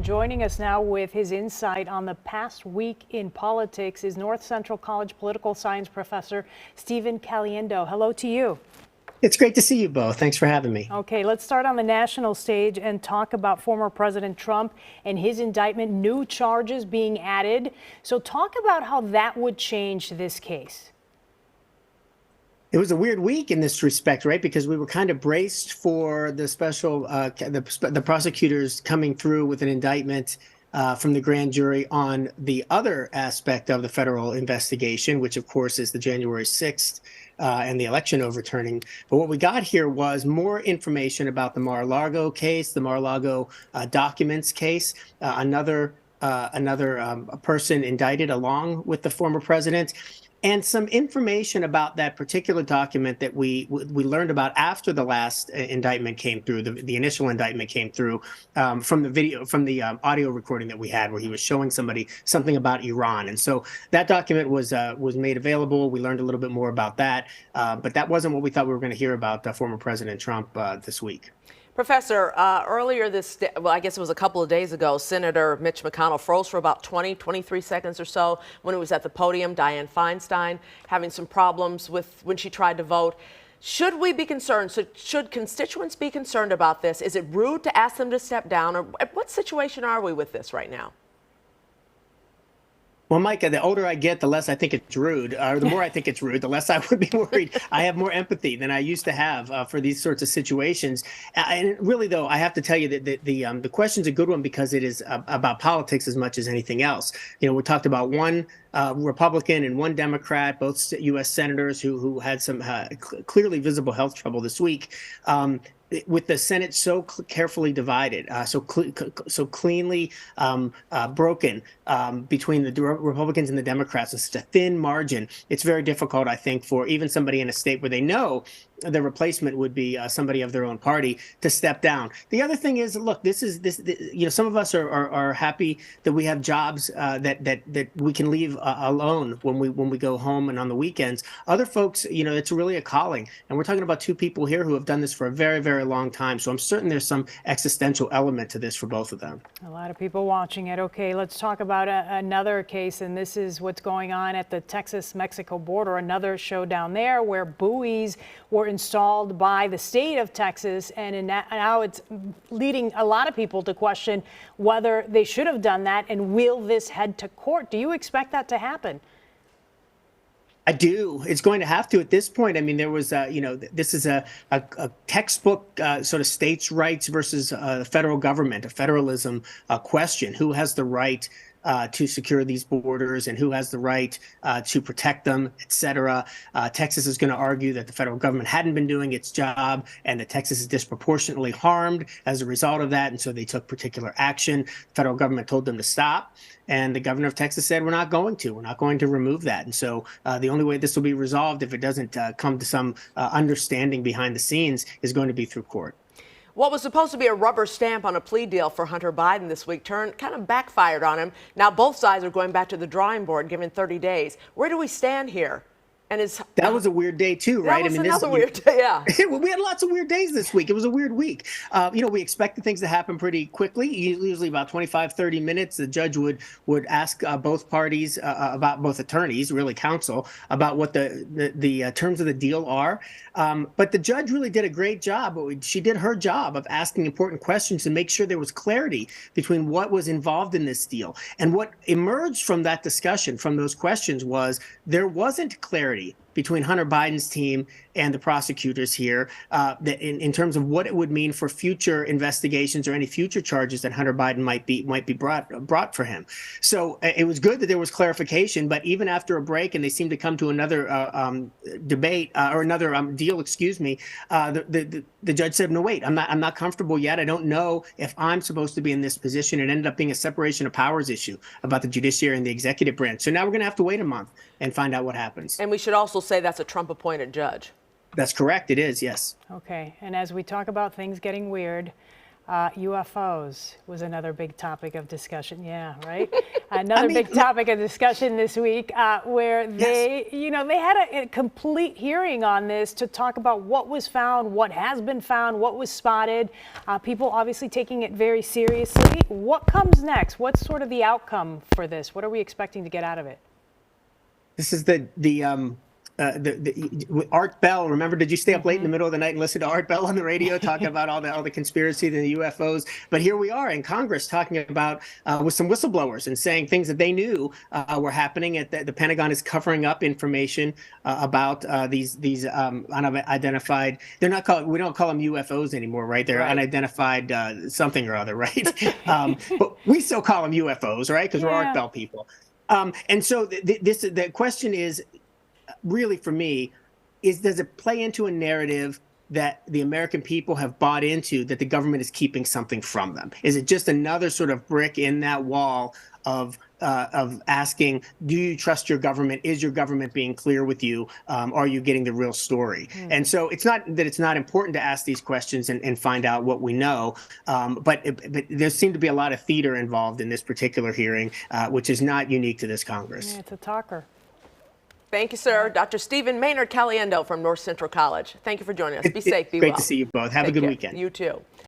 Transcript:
And joining us now with his insight on the past week in politics is North Central College political science professor Stephen Caliendo. Hello to you. It's great to see you both. Thanks for having me. Okay, let's start on the national stage and talk about former President Trump and his indictment, new charges being added. So talk about how that would change this case. It was a weird week in this respect, right? Because we were kind of braced for the special, the prosecutors coming through with an indictment from the grand jury on the other aspect of the federal investigation, which of course is the January 6th and the election overturning. But what we got here was more information about the Mar-a-Lago case, the Mar-a-Lago documents case, another person indicted along with the former president. And some information about that particular document that we learned about after the last indictment came through, the initial indictment came through from the video, from the audio recording that we had, where he was showing somebody something about Iran. And so that document was made available. We learned a little bit more about that, but that wasn't what we thought we were going to hear about former President Trump this week. Professor, earlier I guess it was a couple of days ago, Senator Mitch McConnell froze for about 23 seconds or so when he was at the podium. Dianne Feinstein having some problems when she tried to vote. Should we be concerned? Should constituents be concerned about this? Is it rude to ask them to step down? Or what situation are we with this right now? Well, Micah, the older I get, the less I think it's rude, or the more I think it's rude, the less I would be worried. I have more empathy than I used to have for these sorts of situations. And really, though, I have to tell you that the question's a good one because it is about politics as much as anything else. You know, we talked about one Republican and one Democrat, both U.S. senators who had some clearly visible health trouble this week. With the Senate so carefully divided, so cleanly broken between the Republicans and the Democrats, with such a thin margin, it's very difficult, I think, for even somebody in a state where they know the replacement would be somebody of their own party to step down. The other thing is, look, you know, some of us are happy that we have jobs that we can leave alone when we go home and on the weekends. Other folks, you know, it's really a calling, and we're talking about two people here who have done this for a very, very long time. So I'm certain there's some existential element to this for both of them. A lot of people watching it. Okay, let's talk about another case, and this is what's going on at the Texas-Mexico border. Another showdown there where buoys were installed by the state of Texas, and now it's leading a lot of people to question whether they should have done that, and will this head to court? Do you expect that to happen? I do. It's going to have to at this point. I mean, there was, you know, this is a textbook sort of states' rights versus the federal government, a federalism question. Who has the right to secure these borders and who has the right to protect them, et cetera. Texas is going to argue that the federal government hadn't been doing its job and that Texas is disproportionately harmed as a result of that. And so they took particular action. The federal government told them to stop. And the governor of Texas said, we're not going to remove that. And so the only way this will be resolved, if it doesn't come to some understanding behind the scenes, is going to be through court. What was supposed to be a rubber stamp on a plea deal for Hunter Biden this week kind of backfired on him. Now both sides are going back to the drawing board, given 30 days. Where do we stand here? And that was a weird day too, right? That was another weird day, yeah. We had lots of weird days this week. It was a weird week. You know, we expected things to happen pretty quickly, usually about 25, 30 minutes. The judge would ask both parties about, both attorneys, really counsel, about what the terms of the deal are. But the judge really did a great job. She did her job of asking important questions to make sure there was clarity between what was involved in this deal. And what emerged from that discussion, from those questions, was there wasn't clarity between Hunter Biden's team and the prosecutors here in terms of what it would mean for future investigations or any future charges that Hunter Biden might be brought for him. So it was good that there was clarification, but even after a break and they seemed to come to another debate or another deal, excuse me, the judge said, no, wait, I'm not comfortable yet. I don't know if I'm supposed to be in this position. It ended up being a separation of powers issue about the judiciary and the executive branch. So now we're going to have to wait a month and find out what happens. And we should also say that's a Trump-appointed judge. That's correct. It is, yes. Okay. And as we talk about things getting weird, UFOs was another big topic of discussion. Yeah, right. Another big topic of discussion this week, where they, they had a complete hearing on this to talk about what was found, what has been found, what was spotted. People obviously taking it very seriously. What comes next? What's sort of the outcome for this? What are we expecting to get out of it? This is the Art Bell. Remember, did you stay up late in the middle of the night and listen to Art Bell on the radio talking about all the conspiracy and the UFOs? But here we are in Congress talking about with some whistleblowers and saying things that they knew were happening. The Pentagon is covering up information about these unidentified. They're not called. We don't call them UFOs anymore, right? They're unidentified something or other, right? But we still call them UFOs, right? Because we're Art Bell people. And so the question is, really for me, does it play into a narrative that the American people have bought into, that the government is keeping something from them? Is it just another sort of brick in that wall of asking, do you trust your government? Is your government being clear with you? Are you getting the real story? And so it's not that it's not important to ask these questions and find out what we know, but there seemed to be a lot of theater involved in this particular hearing, which is not unique to this Congress. Yeah, it's a talker. Thank you, sir. Dr. Stephen Maynard Caliendo from North Central College. Thank you for joining us. Be safe, be well. Great to see you both. Have a good weekend. You too.